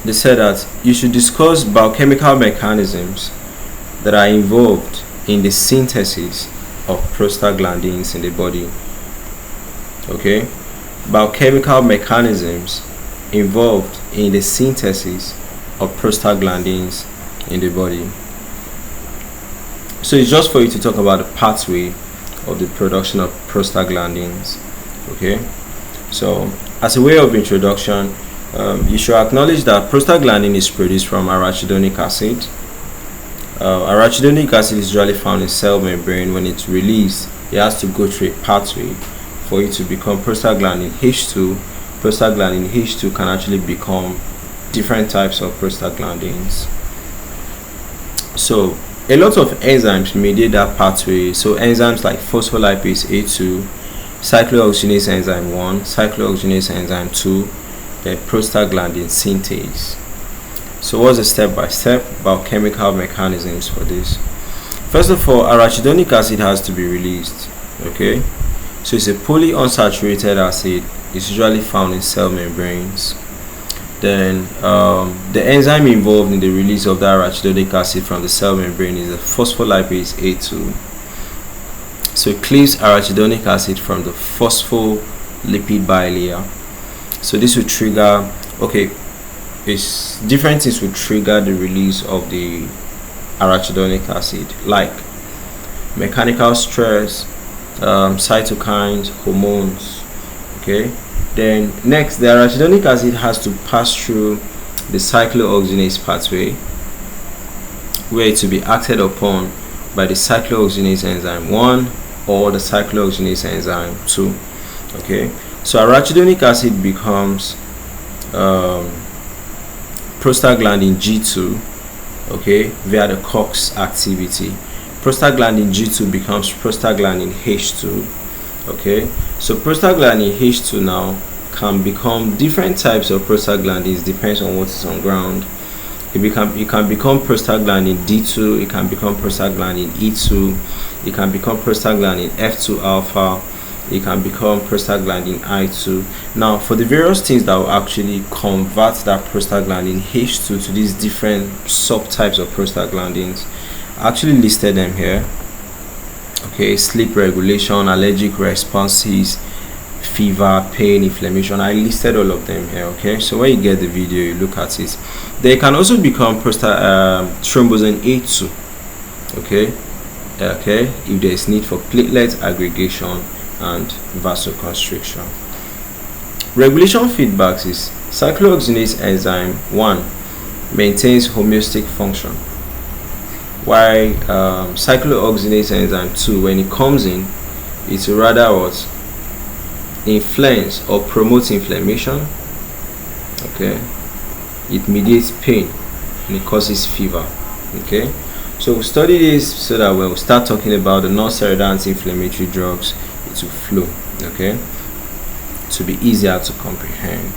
they said that you should discuss biochemical mechanisms that are involved in the synthesis of prostaglandins in the body. Okay, biochemical mechanisms involved in the synthesis of prostaglandins in the body. So it's just for you to talk about the pathway of the production of prostaglandins. Okay, so as a way of introduction, you should acknowledge that prostaglandin is produced from arachidonic acid. Arachidonic acid is usually found in cell membrane. When it's released, it has to go through a pathway for it to become prostaglandin H2. Prostaglandin H2 can actually become different types of prostaglandins. So a lot of enzymes mediate that pathway. So enzymes like phospholipase A2, Cyclooxygenase enzyme 1, Cyclooxygenase enzyme 2, then prostaglandin synthase. So what's the step-by-step biochemical mechanisms for this? First of all, arachidonic acid has to be released. Okay, so it's a polyunsaturated acid. It's usually found in cell membranes. Then the enzyme involved in the release of the arachidonic acid from the cell membrane is the phospholipase A2. So it cleaves arachidonic acid from the phospholipid bilayer. So this will trigger, okay, it's different things will trigger the release of the arachidonic acid, like mechanical stress, cytokines, hormones. Okay, then next, the arachidonic acid has to pass through the cyclooxygenase pathway, where it will be acted upon by the cyclooxygenase enzyme 1 or the cyclooxygenase enzyme 2. Okay, so arachidonic acid becomes prostaglandin G2, okay, via the COX activity. Prostaglandin G2 becomes prostaglandin H2. Okay, so prostaglandin H2 now can become different types of prostaglandins, depends on what is on ground. It can become prostaglandin D2, it can become prostaglandin E2, it can become prostaglandin F2 alpha, it can become prostaglandin I2. Now, for the various things that will actually convert that prostaglandin H2 to these different subtypes of prostaglandins, I actually listed them here. Okay, sleep regulation, allergic responses, fever, pain, inflammation. I listed all of them here. Okay, so when you get the video, you look at it. They can also become thrombosin A2. Okay, if there is need for platelet aggregation and vasoconstriction. Regulation feedbacks is cyclooxygenase enzyme 1 maintains homeostatic function, while cyclooxygenase enzyme 2, when it comes in, it's rather what inflames or promotes inflammation. Okay, it mediates pain and it causes fever. Okay, so we'll study this so that when we start talking about the non-steroidal anti-inflammatory drugs, it will flow. Okay, to be easier to comprehend.